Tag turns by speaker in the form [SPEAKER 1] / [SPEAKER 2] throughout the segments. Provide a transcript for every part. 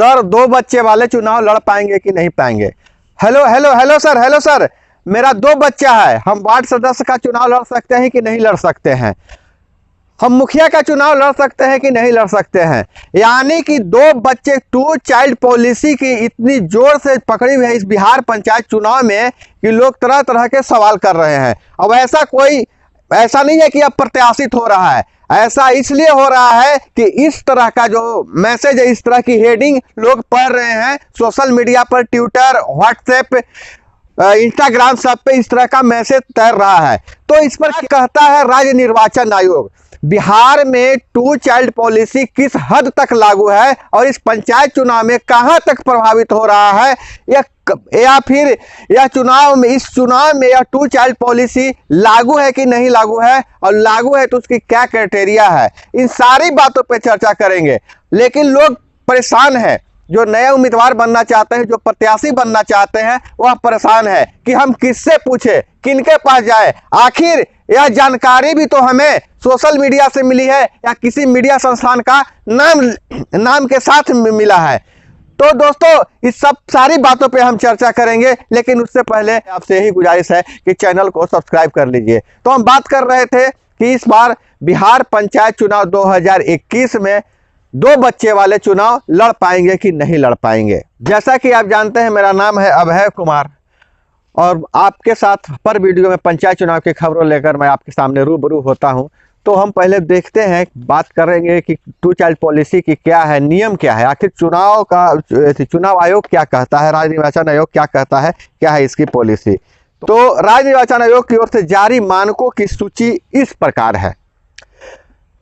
[SPEAKER 1] Sir 2 बच्चे वाले चुनाव लड़ पाएंगे कि नहीं पाएंगे। Hello hello hello sir, hello sir, मेरा 2 बच्चा है, हम वार्ड सदस्य का चुनाव लड़ सकते हैं कि नहीं लड़ सकते हैं? हम मुखिया का चुनाव लड़ सकते हैं कि नहीं लड़ सकते हैं? यानी कि 2 बच्चे 2 चाइल्ड पॉलिसी की इतनी जोर से पकड़ी हुई है इस बिहार पंचायत चुनाव में कि लोग तरह तरह के सवाल कर रहे हैं। अब ऐसा नहीं है कि अब प्रत्याशित हो रहा है, ऐसा इसलिए हो रहा है कि इस तरह का जो मैसेज है, इस तरह की हेडिंग लोग पढ़ रहे हैं सोशल मीडिया पर, ट्विटर, व्हाट्सएप, इंस्टाग्राम सब पे इस तरह का मैसेज तैर रहा है। तो इस पर कहता है राज्य निर्वाचन आयोग, बिहार में 2 चाइल्ड पॉलिसी किस हद तक लागू है और इस पंचायत चुनाव में कहां तक प्रभावित हो रहा है, या फिर इस चुनाव में यह 2 चाइल्ड पॉलिसी लागू है कि नहीं लागू है, और लागू है तो उसकी क्या क्राइटेरिया है, इन सारी बातों पे चर्चा करेंगे। लेकिन लोग परेशान हैं, जो नए उम्मीदवार बनना चाहते हैं, जो प्रत्याशी बनना चाहते हैं, वह परेशान है कि हम किससे पूछे, किनके पास जाए। आखिर यह जानकारी भी तो हमें सोशल मीडिया से मिली है या किसी मीडिया संस्थान का नाम के साथ मिला है। तो दोस्तों इस सब सारी बातों पे हम चर्चा करेंगे, लेकिन उससे पहले आपसे यही गुजारिश है कि चैनल को सब्सक्राइब कर लीजिए। तो हम बात कर रहे थे कि इस बार बिहार पंचायत चुनाव 2021 में 2 बच्चे वाले चुनाव लड़ पाएंगे कि नहीं लड़ पाएंगे। जैसा कि आप जानते हैं, मेरा नाम है अभय कुमार और आपके साथ पर वीडियो में पंचायत चुनाव की खबरों लेकर मैं आपके सामने रूबरू होता हूं। तो हम पहले देखते हैं, बात करेंगे कि 2 चाइल्ड पॉलिसी की क्या है, नियम क्या है, आखिर चुनाव आयोग क्या कहता है, राज्य निर्वाचन आयोग क्या कहता है, क्या है इसकी पॉलिसी। तो राज्य निर्वाचन आयोग की ओर से जारी मानकों की सूची इस प्रकार है।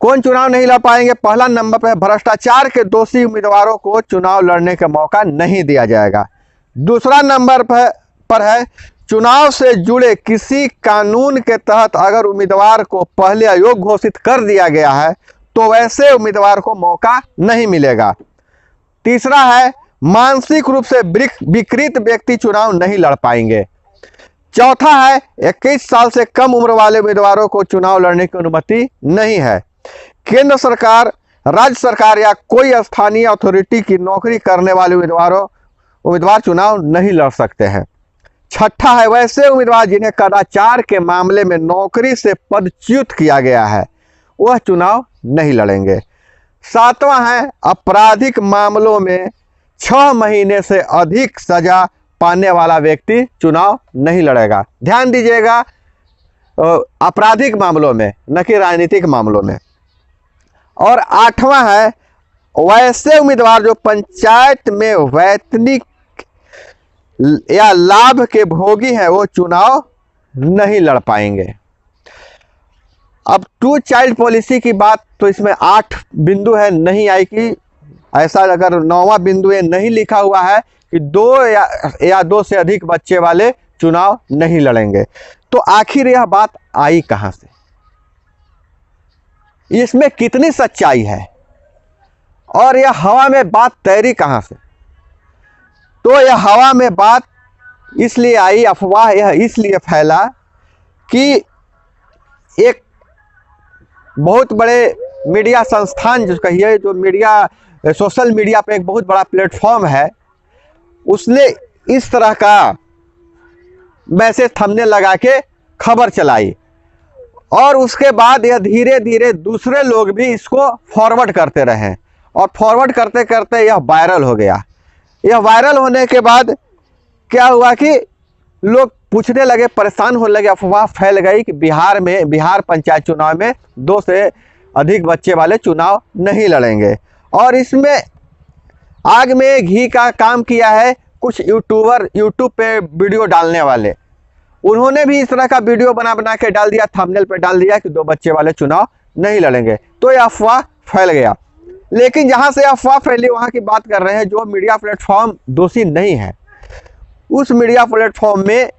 [SPEAKER 1] कौन चुनाव नहीं लड़ पाएंगे? पहला नंबर पर भ्रष्टाचार के दोषी उम्मीदवारों को चुनाव लड़ने का मौका नहीं दिया जाएगा। दूसरा नंबर पर है चुनाव से जुड़े किसी कानून के तहत अगर उम्मीदवार को पहले अयोग्य घोषित कर दिया गया है तो वैसे उम्मीदवार को मौका नहीं मिलेगा। तीसरा है मानसिक रूप से विकृत व्यक्ति चुनाव नहीं लड़ पाएंगे। चौथा है 21 साल से कम उम्र वाले उम्मीदवारों को चुनाव लड़ने की अनुमति नहीं है। केंद्र सरकार, राज्य सरकार या कोई स्थानीय अथॉरिटी की नौकरी करने वाले उम्मीदवार चुनाव नहीं लड़ सकते हैं। छठा है वैसे उम्मीदवार जिन्हें कदाचार के मामले में नौकरी से पदच्युत किया गया है, वह चुनाव नहीं लड़ेंगे। सातवां है आपराधिक मामलों में 6 महीने से अधिक सजा पाने वाला व्यक्ति चुनाव नहीं लड़ेगा। ध्यान दीजिएगा, आपराधिक मामलों में, न कि राजनीतिक मामलों में। और 8वां है वैसे उम्मीदवार जो पंचायत में वैतनिक या लाभ के भोगी हैं, वो चुनाव नहीं लड़ पाएंगे। अब 2 चाइल्ड पॉलिसी की बात, तो इसमें 8 बिंदु है, नहीं आई कि ऐसा अगर 9वां बिंदु ये नहीं लिखा हुआ है कि 2 या 2 से अधिक बच्चे वाले चुनाव नहीं लड़ेंगे। तो आखिर यह बात आई कहां से, इसमें कितनी सच्चाई है, और यह हवा में बात तैरी कहां से? तो यह हवा में बात इसलिए आई, अफवाह यह इसलिए फैला कि एक बहुत बड़े मीडिया संस्थान जो कहिए, जो मीडिया सोशल मीडिया पे एक बहुत बड़ा प्लेटफॉर्म है, उसने इस तरह का मैसेज थंबनेल लगा के खबर चलाई, और उसके बाद यह धीरे धीरे दूसरे लोग भी इसको फॉरवर्ड करते रहे, और फॉरवर्ड करते करते यह वायरल हो गया। यह वायरल होने के बाद क्या हुआ कि लोग पूछने लगे, परेशान होने लगे, अफवाह फैल गई कि बिहार पंचायत चुनाव में 2 से अधिक बच्चे वाले चुनाव नहीं लड़ेंगे। और इसमें आग में घी का काम किया है कुछ यूट्यूब पे वीडियो डालने वाले, उन्होंने भी इस तरह का वीडियो बना के डाल दिया, थंबनेल पे डाल दिया कि 2 बच्चे वाले चुनाव नहीं लड़ेंगे। तो यह अफवाह फैल गया। लेकिन जहां से अफवाह फैली वहां की बात कर रहे हैं, जो मीडिया प्लेटफॉर्म दोषी नहीं है, उस मीडिया प्लेटफॉर्म में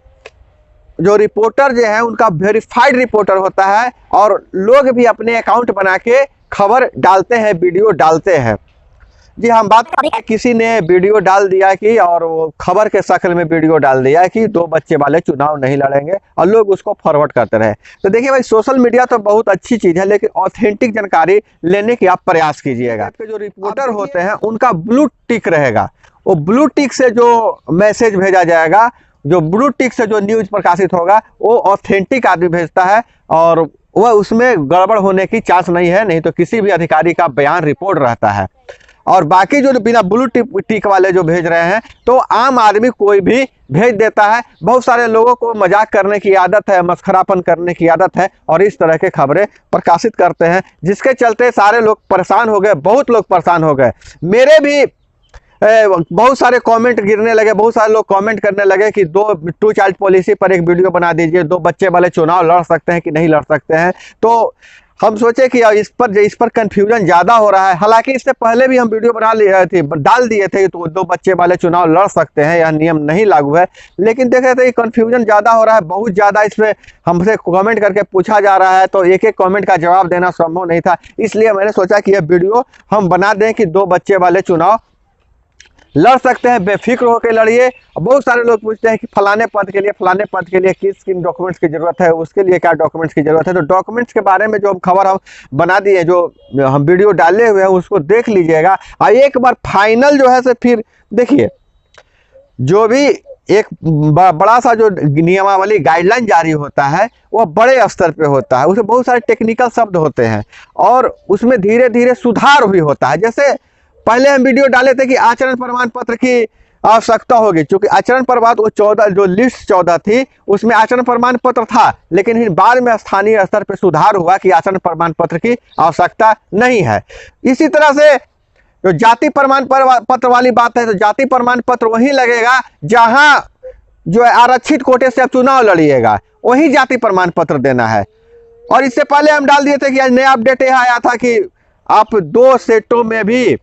[SPEAKER 1] जो रिपोर्टर जो है उनका वेरीफाइड रिपोर्टर होता है, और लोग भी अपने अकाउंट बना के खबर डालते हैं, वीडियो डालते हैं। जी हम बात करें, किसी ने वीडियो डाल दिया कि, और वो खबर के शक्ल में वीडियो डाल दिया कि 2 बच्चे वाले चुनाव नहीं लड़ेंगे और लोग उसको फॉरवर्ड करते रहे। तो देखिए भाई, सोशल मीडिया तो बहुत अच्छी चीज़ है, लेकिन ऑथेंटिक जानकारी लेने की आप प्रयास कीजिएगा। आपके जो रिपोर्टर होते हैं उनका ब्लू टिक रहेगा, वो ब्लू टिक से जो मैसेज भेजा जाएगा, जो ब्लू टिक से जो न्यूज प्रकाशित होगा, वो ऑथेंटिक आदमी भेजता है और वह उसमें गड़बड़ होने की चांस नहीं है, नहीं तो किसी भी अधिकारी का बयान रिपोर्ट रहता है। और बाकी जो बिना ब्लू टिक वाले जो भेज रहे हैं, तो आम आदमी कोई भी भेज देता है। बहुत सारे लोगों को मजाक करने की आदत है, मस्खरापन करने की आदत है, और इस तरह के खबरें प्रकाशित करते हैं, जिसके चलते सारे लोग परेशान हो गए, बहुत लोग परेशान हो गए। मेरे भी बहुत सारे कमेंट गिरने लगे, बहुत सारे लोग कमेंट करने लगे कि 2 चाइल्ड पॉलिसी पर एक वीडियो बना दीजिए, 2 बच्चे वाले चुनाव लड़ सकते हैं कि नहीं लड़ सकते हैं। तो हम सोचे कि इस पर कंफ्यूजन ज़्यादा हो रहा है। हालांकि इससे पहले भी हम वीडियो बना लिए थे, डाल दिए थे तो 2 बच्चे वाले चुनाव लड़ सकते हैं, यह नियम नहीं लागू है। लेकिन देख रहे थे कंफ्यूजन ज़्यादा हो रहा है, बहुत ज़्यादा इसमें हमसे कमेंट करके पूछा जा रहा है, तो एक एक कमेंट का जवाब देना संभव नहीं था। इसलिए मैंने सोचा कि यह वीडियो हम बना दें कि 2 बच्चे वाले चुनाव लड़ सकते हैं, बेफिक्र होकर लड़िए। बहुत सारे लोग पूछते हैं कि फलाने पद के लिए किस किन डॉक्यूमेंट्स की जरूरत है, उसके लिए क्या डॉक्यूमेंट्स की जरूरत है। तो डॉक्यूमेंट्स के बारे में जो खबर हम बना दिए, जो हम वीडियो डाले हुए हैं, उसको देख लीजिएगा। और एक बार फाइनल जो है से फिर देखिए, जो भी एक बड़ा सा जो नियमावली गाइडलाइन जारी होता है, वो बड़े स्तर पे होता है, उसमें बहुत सारे टेक्निकल शब्द होते हैं और उसमें धीरे धीरे सुधार भी होता है। जैसे पहले हम वीडियो डाले थे कि आचरण प्रमाण पत्र की आवश्यकता होगी, क्योंकि आचरण प्रमाण वो 14 जो लिस्ट 14 थी, उसमें आचरण प्रमाण पत्र था, लेकिन बाद में स्थानीय स्तर पर सुधार हुआ कि आचरण प्रमाण पत्र की आवश्यकता नहीं है। इसी तरह से जो जाति प्रमाण पत्र वाली बात है, तो जाति प्रमाण पत्र वहीं लगेगा जहां जो है आरक्षित कोटे से आप चुनाव लड़िएगा, वहीं जाति प्रमाण पत्र देना है। और इससे पहले हम डाल दिए थे कि आज नया अपडेट यह आया था कि आप 2 सेट में भी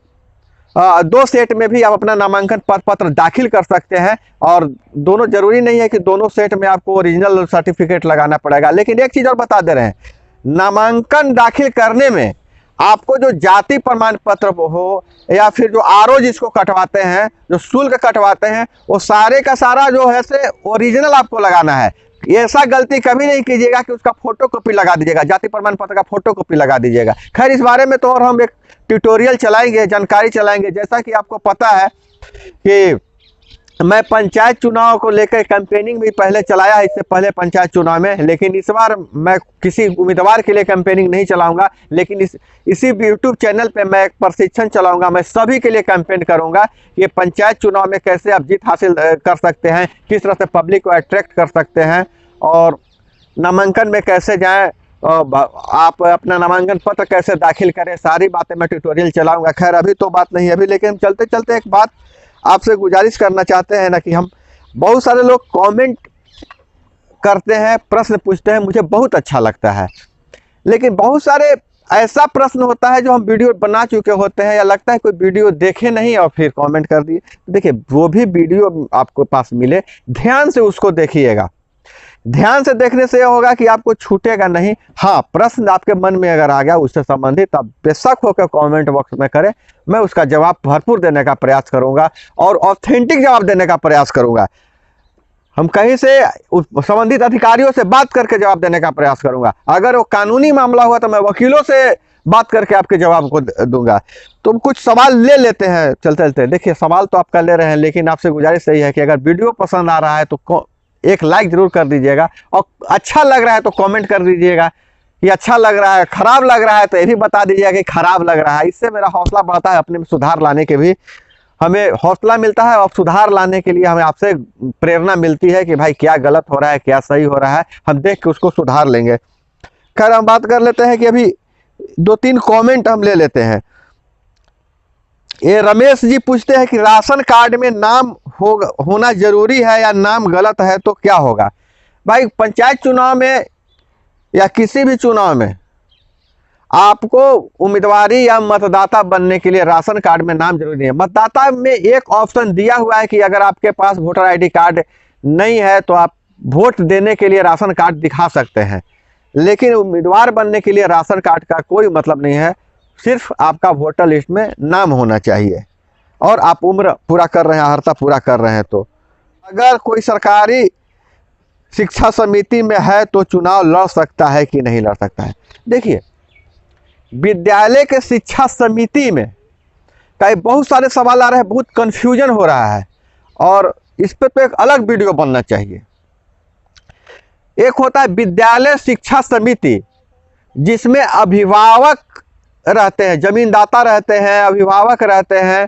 [SPEAKER 1] आप अपना नामांकन पत्र दाखिल कर सकते हैं, और दोनों जरूरी नहीं है कि दोनों सेट में आपको ओरिजिनल सर्टिफिकेट लगाना पड़ेगा। लेकिन एक चीज़ और बता दे रहे हैं, नामांकन दाखिल करने में आपको जो जाति प्रमाण पत्र हो या फिर जो आरओ जिसको कटवाते हैं, जो शुल्क कटवाते हैं, वो सारे का सारा जो है से ओरिजिनल आपको लगाना है। ऐसा गलती कभी नहीं कीजिएगा कि उसका फोटो कॉपी लगा दीजिएगा, जाति प्रमाण पत्र का फोटो कॉपी लगा दीजिएगा। खैर, इस बारे में तो और हम एक ट्यूटोरियल चलाएंगे, जानकारी चलाएंगे। जैसा कि आपको पता है कि मैं पंचायत चुनाव को लेकर कैंपेनिंग भी पहले चलाया है, इससे पहले पंचायत चुनाव में, लेकिन इस बार मैं किसी उम्मीदवार के लिए कैंपेनिंग नहीं चलाऊंगा, लेकिन इसी यूट्यूब चैनल पे मैं एक प्रशिक्षण चलाऊंगा। मैं सभी के लिए कैंपेन करूंगा कि पंचायत चुनाव में कैसे आप जीत हासिल कर सकते हैं, किस तरह से पब्लिक को अट्रैक्ट कर सकते हैं, और नामांकन में कैसे जाएँ, आप अपना नामांकन पत्र कैसे दाखिल करें, सारी बातें मैं ट्यूटोरियल चलाऊंगा। खैर, अभी तो बात नहीं है अभी, लेकिन चलते चलते एक बात आपसे गुजारिश करना चाहते हैं ना, कि हम बहुत सारे लोग कमेंट करते हैं, प्रश्न पूछते हैं, मुझे बहुत अच्छा लगता है। लेकिन बहुत सारे ऐसा प्रश्न होता है जो हम वीडियो बना चुके होते हैं, या लगता है कोई वीडियो देखे नहीं और फिर कमेंट कर दिए। देखिए, वो भी वीडियो आपको पास मिले, ध्यान से उसको देखिएगा। ध्यान से देखने से यह होगा कि आपको छूटेगा नहीं। हाँ, प्रश्न आपके मन में अगर आ गया उससे संबंधित, आप बेशक होकर कमेंट बॉक्स में करें, मैं उसका जवाब भरपूर देने का प्रयास करूंगा और ऑथेंटिक जवाब देने का प्रयास करूंगा। हम कहीं से संबंधित अधिकारियों से बात करके जवाब देने का प्रयास करूंगा। अगर वो कानूनी मामला हुआ तो मैं वकीलों से बात करके आपके जवाब को दूंगा। तो कुछ सवाल ले लेते हैं चलते चलते। देखिए, सवाल तो आपका ले रहे हैं, लेकिन आपसे गुजारिश यही है कि अगर वीडियो पसंद आ रहा है तो एक लाइक जरूर कर दीजिएगा, और अच्छा लग रहा है तो कमेंट कर दीजिएगा कि अच्छा लग रहा है। खराब लग रहा है तो ये भी बता दीजिएगा कि खराब लग रहा है। इससे मेरा हौसला बढ़ता है, अपने में सुधार लाने के भी हमें हौसला मिलता है, और सुधार लाने के लिए हमें आपसे प्रेरणा मिलती है कि भाई क्या गलत हो रहा है, क्या सही हो रहा है, हम देख के उसको सुधार लेंगे। खैर, हम बात कर लेते हैं कि अभी 2-3 कमेंट हम ले लेते हैं। ये रमेश जी पूछते हैं कि राशन कार्ड में नाम होना जरूरी है या नाम गलत है तो क्या होगा। भाई, पंचायत चुनाव में या किसी भी चुनाव में आपको उम्मीदवारी या मतदाता बनने के लिए राशन कार्ड में नाम जरूरी है। मतदाता में एक ऑप्शन दिया हुआ है कि अगर आपके पास वोटर आईडी कार्ड नहीं है तो आप वोट देने के लिए राशन कार्ड दिखा सकते हैं, लेकिन उम्मीदवार बनने के लिए राशन कार्ड का कोई मतलब नहीं है। सिर्फ आपका वोटर लिस्ट में नाम होना चाहिए और आप उम्र पूरा कर रहे हैं, अर्हता पूरा कर रहे हैं। तो अगर कोई सरकारी शिक्षा समिति में है तो चुनाव लड़ सकता है कि नहीं लड़ सकता है। देखिए, विद्यालय के शिक्षा समिति में कई बहुत सारे सवाल आ रहे हैं, बहुत कन्फ्यूजन हो रहा है और इस पर तो एक अलग वीडियो बनना चाहिए। एक होता है विद्यालय शिक्षा समिति, जिसमें अभिभावक रहते हैं, जमींदाता रहते हैं, अभिभावक रहते हैं,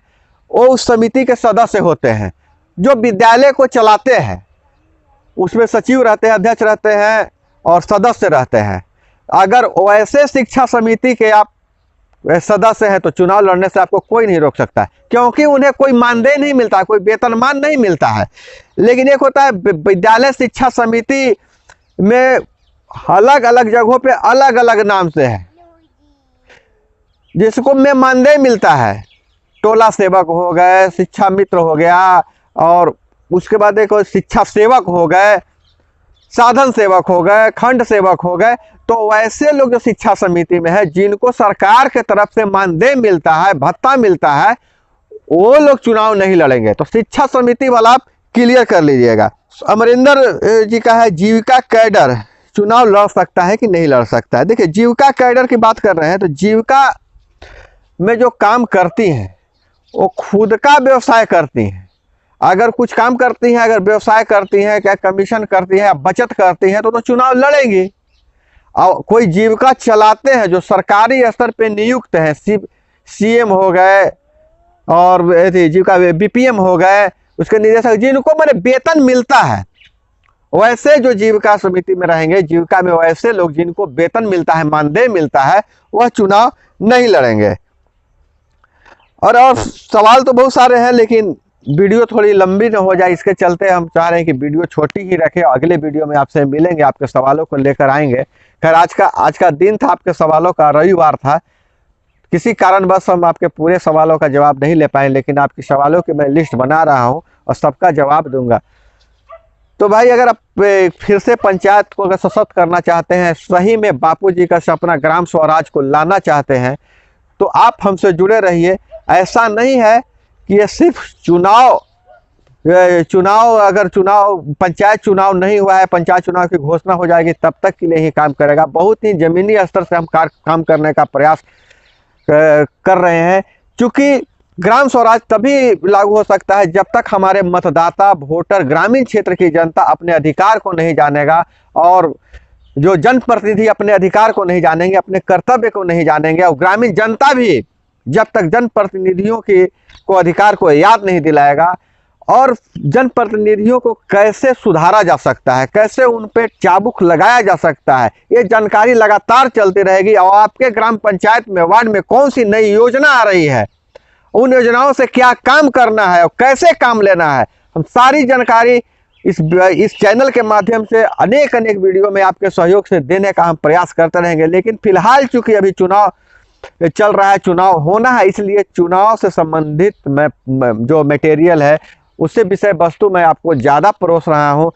[SPEAKER 1] वो उस समिति के सदस्य होते हैं जो विद्यालय को चलाते हैं। उसमें सचिव रहते हैं, अध्यक्ष रहते हैं और सदस्य रहते हैं। अगर वैसे शिक्षा समिति के आप सदस्य हैं तो चुनाव लड़ने से आपको कोई नहीं रोक सकता है, क्योंकि उन्हें कोई मानदेय नहीं मिलता है, कोई वेतनमान नहीं मिलता है। लेकिन एक होता है विद्यालय शिक्षा समिति में अलग अलग जगहों पे अलग अलग नाम से है, जिसको में मानदेय मिलता है। टोला सेवक हो गए, शिक्षा मित्र हो गया, और उसके बाद एक शिक्षा सेवक हो गए, साधन सेवक हो गए, खंड सेवक हो गए। तो वैसे लोग जो शिक्षा समिति में है, जिनको सरकार के तरफ से मानदेय मिलता है, भत्ता मिलता है, वो लोग चुनाव नहीं लड़ेंगे। तो शिक्षा समिति वाला आप क्लियर कर लीजिएगा। अमरिंदर जी का है जीविका कैडर चुनाव लड़ सकता है कि नहीं लड़ सकता है। देखिए, जीविका कैडर की बात कर रहे हैं तो जीविका में जो काम करती हैं वो खुद का व्यवसाय करती हैं। अगर कुछ काम करती हैं, अगर व्यवसाय करती हैं, क्या कमीशन करती हैं या बचत करती हैं तो चुनाव लड़ेंगी। और कोई जीविका चलाते हैं जो सरकारी स्तर पे नियुक्त हैं, सीएम हो गए और जीविका बीपीएम हो गए, उसके निदेशक, जिनको मैंने वेतन मिलता है, वैसे जो जीविका समिति में रहेंगे, जीविका में वैसे लोग जिनको वेतन मिलता है, मानदेय मिलता है, वह चुनाव नहीं लड़ेंगे। और सवाल तो बहुत सारे हैं, लेकिन वीडियो थोड़ी लंबी न हो जाए, इसके चलते हम चाह रहे हैं कि वीडियो छोटी ही रखें। अगले वीडियो में आपसे मिलेंगे, आपके सवालों को लेकर आएंगे। खैर, आज का दिन था आपके सवालों का, रविवार था, किसी कारणवश हम आपके पूरे सवालों का जवाब नहीं ले पाए, लेकिन आपके सवालों की मैं लिस्ट बना रहा हूं और सबका जवाब दूंगा। तो भाई, अगर आप फिर से पंचायत को अगर सशक्त करना चाहते हैं, सही में बापूजी का सपना ग्राम स्वराज को लाना चाहते हैं, तो आप हमसे जुड़े रहिए। ऐसा नहीं है कि ये सिर्फ अगर पंचायत चुनाव नहीं हुआ है, पंचायत चुनाव की घोषणा हो जाएगी तब तक के लिए ही काम करेगा। बहुत ही जमीनी स्तर से हम काम करने का प्रयास कर रहे हैं, क्योंकि ग्राम स्वराज तभी लागू हो सकता है जब तक हमारे मतदाता, वोटर, ग्रामीण क्षेत्र की जनता अपने अधिकार को नहीं जानेगा, और जो जनप्रतिनिधि अपने अधिकार को नहीं जानेंगे, अपने कर्तव्य को नहीं जानेंगे, और ग्रामीण जनता भी जब तक जनप्रतिनिधियों को अधिकार को याद नहीं दिलाएगा, और जनप्रतिनिधियों को कैसे सुधारा जा सकता है, कैसे उन पे चाबुक लगाया जा सकता है, ये जानकारी लगातार चलती रहेगी। और आपके ग्राम पंचायत में, वार्ड में कौन सी नई योजना आ रही है, उन योजनाओं से क्या काम करना है और कैसे काम लेना है, हम सारी जानकारी इस चैनल के माध्यम से अनेक वीडियो में आपके सहयोग से देने का हम प्रयास करते रहेंगे। लेकिन फिलहाल चूंकि अभी चुनाव चल रहा है, चुनाव होना है, इसलिए चुनाव से संबंधित जो मटेरियल है, उससे विषय वस्तु मैं आपको ज़्यादा परोस रहा हूं।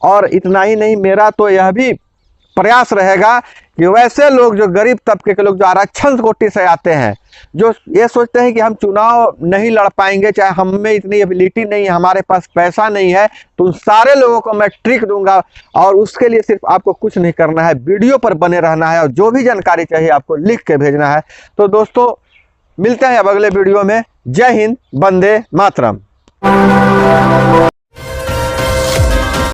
[SPEAKER 1] और इतना ही नहीं, मेरा तो यह भी प्रयास रहेगा कि वैसे लोग, जो गरीब तबके के लोग, जो आरक्षण कोटि से आते हैं, जो ये सोचते हैं कि हम चुनाव नहीं लड़ पाएंगे, चाहे हम में इतनी एबिलिटी नहीं है, हमारे पास पैसा नहीं है, तो उन सारे लोगों को मैं ट्रिक दूंगा। और उसके लिए सिर्फ आपको कुछ नहीं करना है, वीडियो पर बने रहना है, और जो भी जानकारी चाहिए आपको लिख के भेजना है। तो दोस्तों, मिलते हैं अब अगले वीडियो में। जय हिंद, वंदे मातरम।